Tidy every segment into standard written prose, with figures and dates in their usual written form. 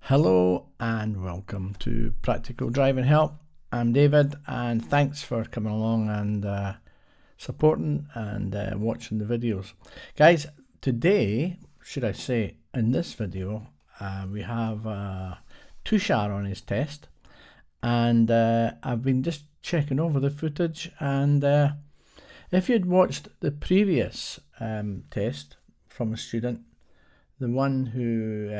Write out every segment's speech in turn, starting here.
Hello and welcome to Practical Driving Help. I'm David and thanks for coming along and supporting and watching the videos. Guys, today, should I say, in this video, we have Tushar on his test, and I've been just checking over the footage, and if you'd watched the previous test from a student, the one who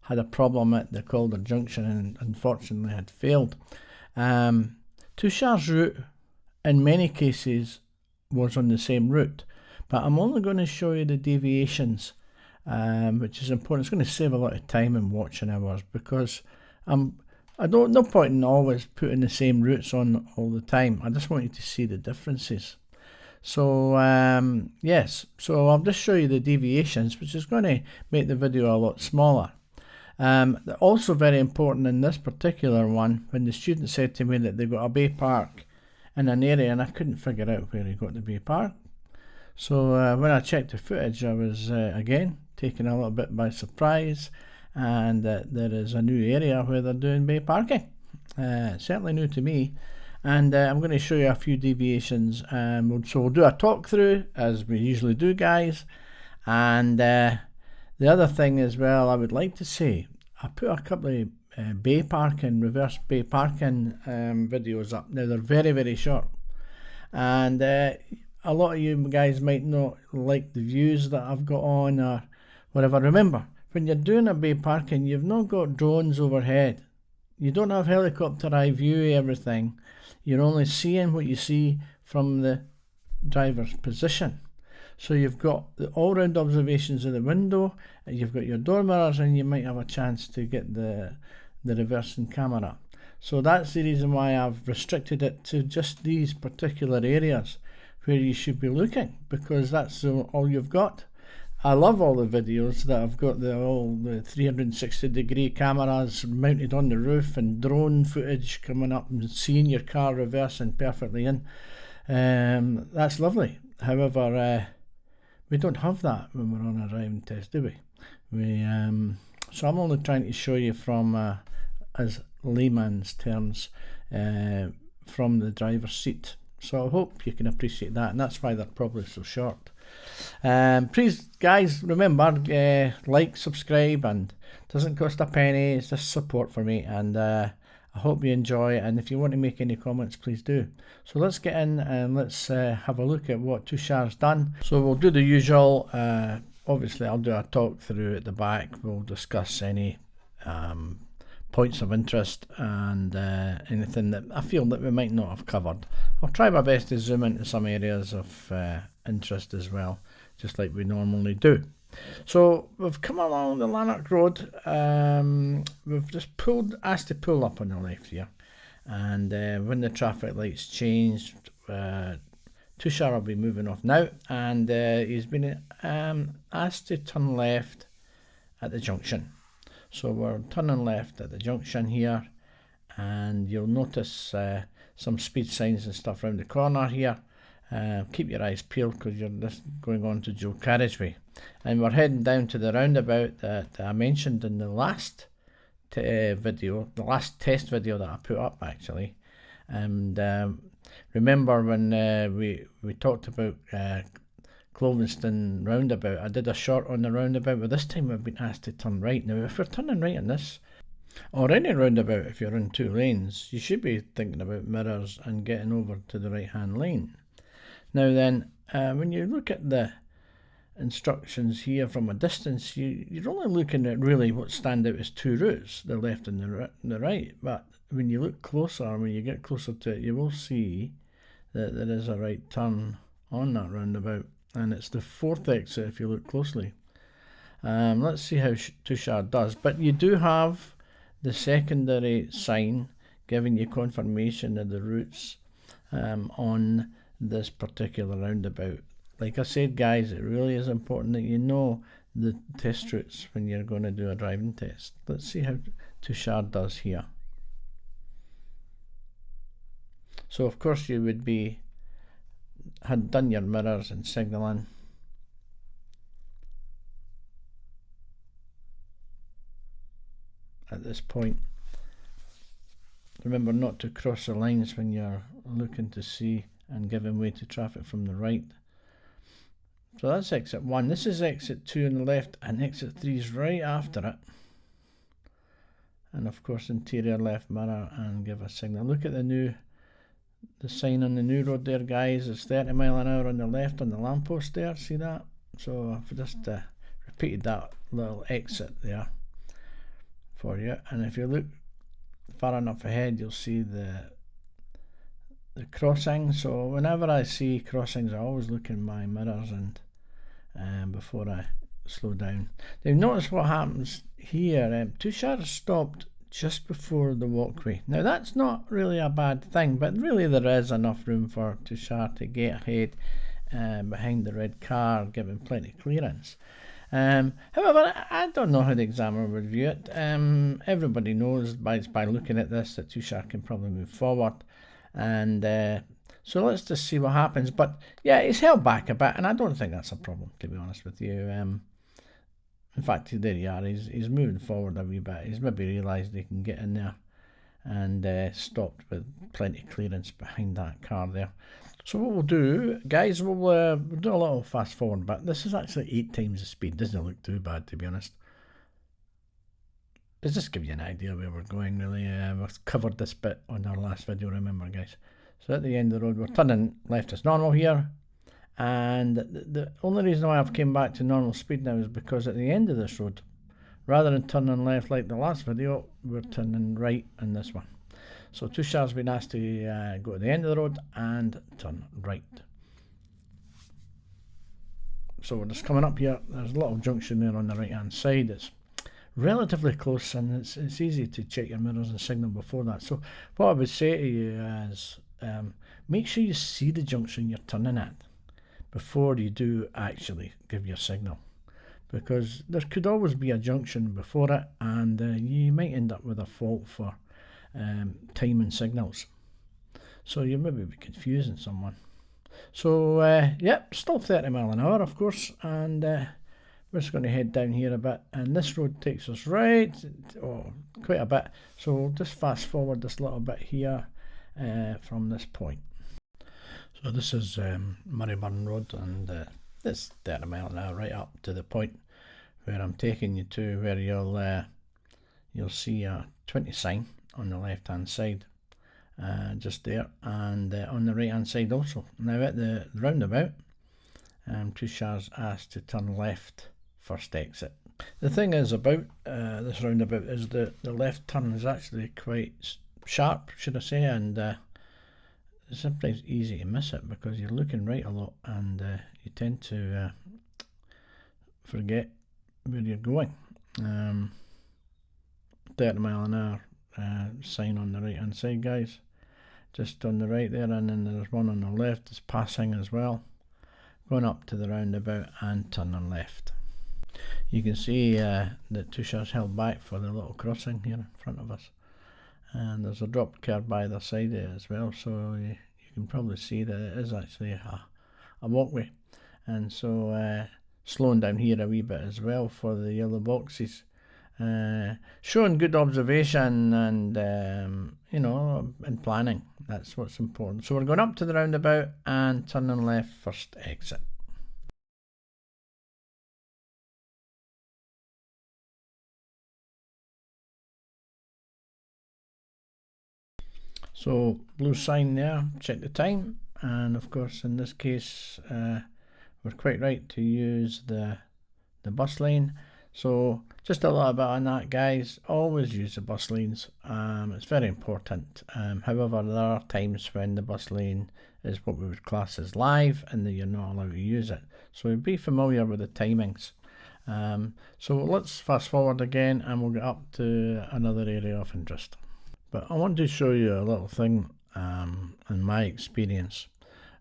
had a problem at the Calder Junction and unfortunately had failed. Tushar's route in many cases was on the same route, but I'm only going to show you the deviations, which is important. It's going to save a lot of time and watching hours, because I don't no point in always putting the same routes on all the time. I just want you to see the differences. So yes, so I'll just show you the deviations, which is going to make the video a lot smaller. Also very important in this particular one, when the student said to me that they got a bay park in an area and I couldn't figure out where he got the bay park. So when I checked the footage, I was again taken a little bit by surprise, and there is a new area where they're doing bay parking. Certainly new to me, and I'm going to show you a few deviations. So we'll do a talk through as we usually do, guys, and the other thing as well, I would like to say, I put a couple of bay parking, reverse bay parking videos up. Now they're very, very short, and a lot of you guys might not like the views that I've got on or whatever. Remember, when you're doing a bay parking, you've not got drones overhead. You don't have helicopter eye view everything. You're only seeing what you see from the driver's position. So you've got the all-round observations of the window, and you've got your door mirrors, and you might have a chance to get the reversing camera. So that's the reason why I've restricted it to just these particular areas where you should be looking, because that's all you've got. I love all the videos that I've got all the 360-degree cameras mounted on the roof and drone footage coming up and seeing your car reversing perfectly in. That's lovely. However, we don't have that when we're on a driving test, do we? So I'm only trying to show you from, as layman's terms, from the driver's seat. So I hope you can appreciate that, and that's why they're probably so short. Please, guys, remember, like, subscribe, and it doesn't cost a penny. It's just support for me, and I hope you enjoy it, and if you want to make any comments, please do. So let's get in and let's have a look at what Tushar's done. So we'll do the usual. Obviously, I'll do a talk through at the back. We'll discuss any points of interest and anything that I feel that we might not have covered. I'll try my best to zoom into some areas of interest as well, just like we normally do. So we've come along the Lanark Road. We've just asked to pull up on the left here, and when the traffic lights changed, Tushar will be moving off now, and he's been asked to turn left at the junction. So we're turning left at the junction here, and you'll notice some speed signs and stuff around the corner here. Keep your eyes peeled, because you're just going on to dual carriageway, and we're heading down to the roundabout that I mentioned in the last video, the last test video that I put up actually. And remember when we talked about Clovenston roundabout, I did a short on the roundabout, but this time we've been asked to turn right. Now if we're turning right in this, or any roundabout, if you're in two lanes, you should be thinking about mirrors and getting over to the right hand lane. Now then, when you look at the instructions here from a distance, you're only looking at really what stand out as two routes, the left and the right. But when you look closer, when you get closer to it, you will see that there is a right turn on that roundabout, and it's the fourth exit if you look closely. Let's see how Tushar does. But you do have the secondary sign giving you confirmation of the routes on this particular roundabout. Like I said, guys, it really is important that you know the test routes when you're going to do a driving test. Let's see how Tushar does here. So of course you would had done your mirrors and signalling. at this point. Remember not to cross the lines when you're looking to see and giving way to traffic from the right. So that's exit 1. This is exit 2 on the left, and exit 3 is right after it. And of course interior left mirror and give a signal. Look at the sign on the new road there, guys. It's 30 mile an hour on the left on the lamppost there. See that? So I've just repeated that little exit there for you. And if you look far enough ahead, you'll see the crossing. So whenever I see crossings, I always look in my mirrors and before I slow down. Now notice what happens here. Tushar stopped just before the walkway. Now that's not really a bad thing, but really there is enough room for Tushar to get ahead behind the red car, giving plenty of clearance. However, I don't know how the examiner would view it. Everybody knows by looking at this that Tushar can probably move forward, and so let's just see what happens. But yeah, he's held back a bit, and I don't think that's a problem, to be honest with you. In fact, there you are. He's moving forward a wee bit. He's maybe realised he can get in there, and stopped with plenty of clearance behind that car there. So what we'll do, guys, we'll do a little fast forward, but this is actually 8 times the speed. Doesn't look too bad, to be honest. Let's just give you an idea where we're going, really. We've covered this bit on our last video, remember, guys. So at the end of the road, we're turning left as normal here. And the only reason why I've came back to normal speed now is because at the end of this road, rather than turning left like the last video, we're turning right in this one. So Tushar's been asked to go to the end of the road and turn right. So we're just coming up here. There's a little junction there on the right hand side. It's relatively close, and it's easy to check your mirrors and signal before that. So what I would say to you is make sure you see the junction you're turning at before you do actually give your signal, because there could always be a junction before it, and you might end up with a fault for timing signals, so you maybe be confusing someone. So yep, still 30 mile an hour, of course, and we're just going to head down here a bit, and this road takes us right, quite a bit, so we'll just fast forward this little bit here from this point. So this is Murrayburn Road, and it's 30 mile an hour right up to the point where I'm taking you to, where you'll see a 20 sign on the left hand side, just there, and on the right hand side also. Now at the roundabout, Tushar's asked to turn left first exit. The thing is about this roundabout is the left turn is actually quite sharp, should I say, and it's sometimes easy to miss it because you're looking right a lot, and you tend to forget where you're going. 30 mile an hour sign on the right hand side, guys, just on the right there, and then there's one on the left that's passing as well, going up to the roundabout and turning left. You can see that Tushar's held back for the little crossing here in front of us, and there's a drop curb by the side of it as well, so you can probably see that it is actually a walkway. And so slowing down here a wee bit as well for the yellow boxes, showing good observation and you know, and planning. That's what's important. So we're going up to the roundabout and turning left first exit. So blue sign there, check the time, and of course in this case we're quite right to use the bus lane. So just a little bit on that, guys, always use the bus lanes. It's very important. However, there are times when the bus lane is what we would class as live and that you're not allowed to use it, so be familiar with the timings. So let's fast forward again and we'll get up to another area of interest. But I want to show you a little thing in my experience.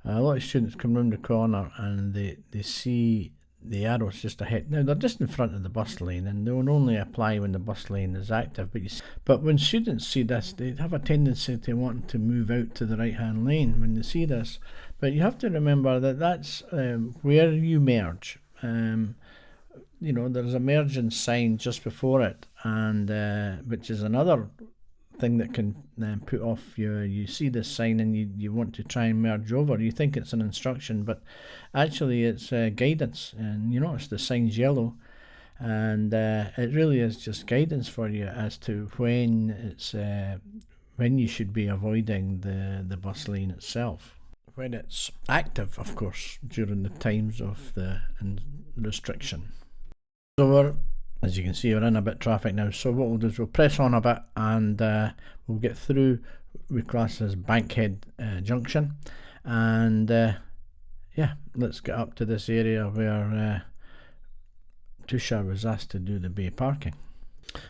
A lot of students come round the corner and they see the arrows just ahead. Now they're just in front of the bus lane and they will only apply when the bus lane is active. But when students see this, they have a tendency to want to move out to the right hand lane when they see this. But you have to remember that that's where you merge. you know, there's a merging sign just before it, and which is another thing that can put off you. You see this sign and you want to try and merge over. You think it's an instruction, but actually it's guidance. And you notice the sign's yellow, and it really is just guidance for you as to when you should be avoiding the bus lane itself. When it's active, of course, during the times of the restriction. So as you can see, we're in a bit of traffic now, so what we'll do is we'll press on a bit and we'll get through. We class as Bankhead Junction, and yeah, let's get up to this area where Tushar was asked to do the bay parking.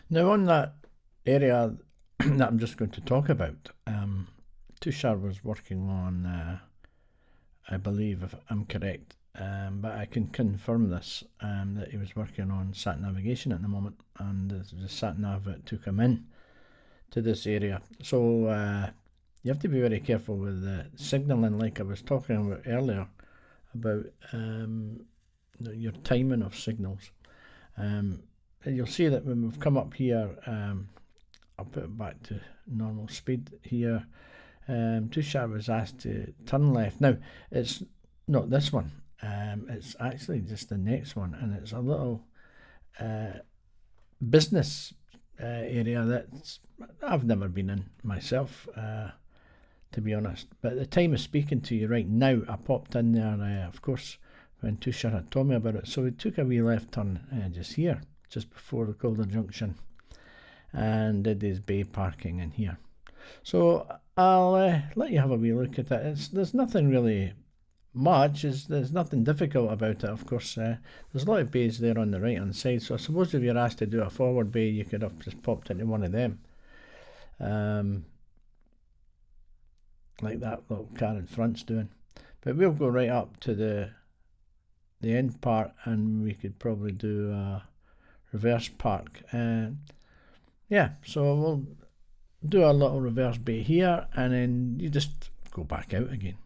Now on that area that I'm just going to talk about, Tushar was working on, I believe if I'm correct, but I can confirm this, that he was working on sat navigation at the moment, and the sat nav that took him in to this area. So you have to be very careful with the signalling, like I was talking about earlier, about your timing of signals. And you'll see that when we've come up here, I'll put it back to normal speed here. Tushar was asked to turn left. Now, it's not this one. It's actually just the next one, and it's a little business area that I've never been in myself, to be honest. But at the time of speaking to you right now, I popped in there, of course, when Tushar had told me about it. So we took a wee left turn just here, just before the Calder Junction, and did his bay parking in here. So I'll let you have a wee look at it. There's nothing really much, there's nothing difficult about it. Of course, there's a lot of bays there on the right hand side, so I suppose if you're asked to do a forward bay, you could have just popped into one of them, like that little car in front's doing. But we'll go right up to the end part, and we could probably do a reverse park. Yeah, so we'll do a little reverse bay here, and then you just go back out again.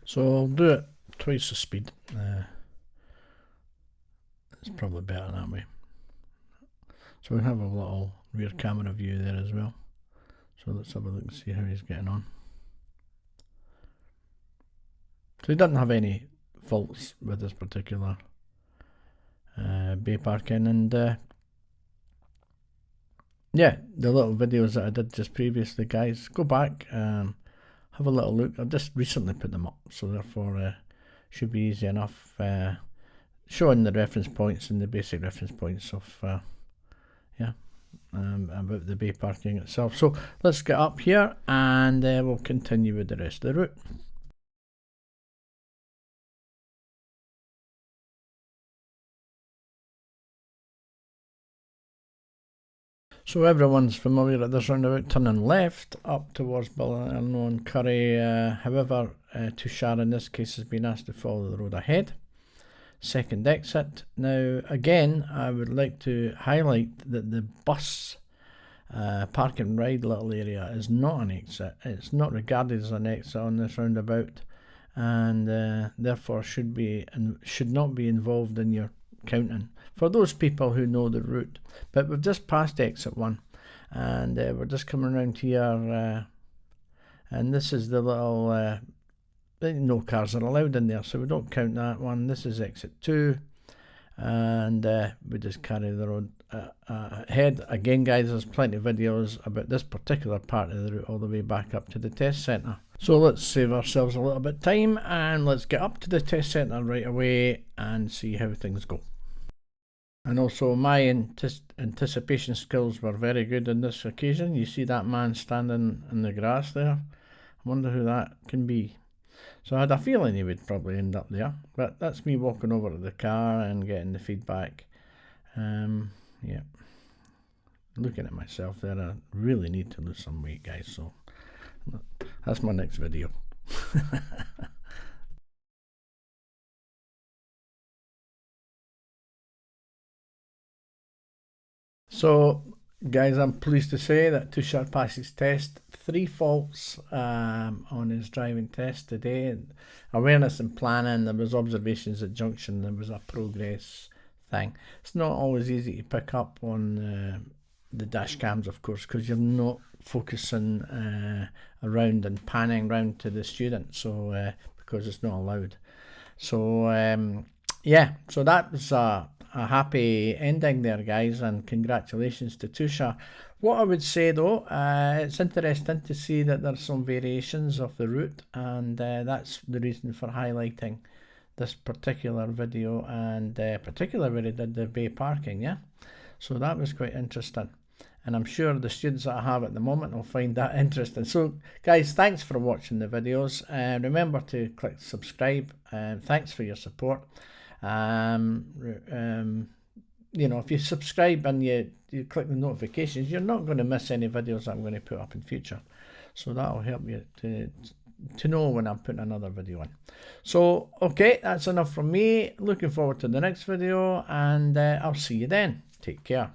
So I'll do it twice the speed. It's probably better that way. So we have a little rear camera view there as well. So let's have a look and see how he's getting on. So he doesn't have any faults with this particular bay parking, and yeah, the little videos that I did just previously, guys, go back, have a little look. I've just recently put them up, so therefore should be easy enough, showing the reference points and the basic reference points of yeah, about the bay parking itself. So let's get up here, and we'll continue with the rest of the route. So everyone's familiar at this roundabout, turning left up towards Ballinarno Curry. However, Tushar in this case has been asked to follow the road ahead. Second exit. Now again, I would like to highlight that the bus park and ride little area is not an exit. It's not regarded as an exit on this roundabout, and therefore should not be involved in your counting for those people who know the route. But we've just passed exit 1, and we're just coming around here, and this is the little no cars are allowed in there, so we don't count that one. This is exit 2, and we just carry the road ahead. Again, guys, there's plenty of videos about this particular part of the route all the way back up to the test centre. So let's save ourselves a little bit of time, and let's get up to the test centre right away and see how things go. And also, my anticipation skills were very good on this occasion. You see that man standing in the grass there? I wonder who that can be. So I had a feeling he would probably end up there, but that's me walking over to the car and getting the feedback. Yeah, looking at myself there, I really need to lose some weight, guys, so that's my next video. So guys, I'm pleased to say that Tushar passed his test. 3 faults on his driving test today. Awareness and planning, there was observations at junction, there was a progress thing. It's not always easy to pick up on the dash cams, of course, because you're not focusing around and panning round to the student, so because it's not allowed. So yeah, so that was a happy ending there, guys, and congratulations to Tushar. What I would say though, it's interesting to see that there's some variations of the route, and that's the reason for highlighting this particular video, and particularly where he did the bay parking. Yeah, so that was quite interesting, and I'm sure the students that I have at the moment will find that interesting. So guys, thanks for watching the videos, and remember to click subscribe, and thanks for your support. You know, if you subscribe and you click the notifications, you're not going to miss any videos that I'm going to put up in future, so that'll help you to know when I'm putting another video in. So okay, that's enough from me. Looking forward to the next video, and I'll see you then. Take care.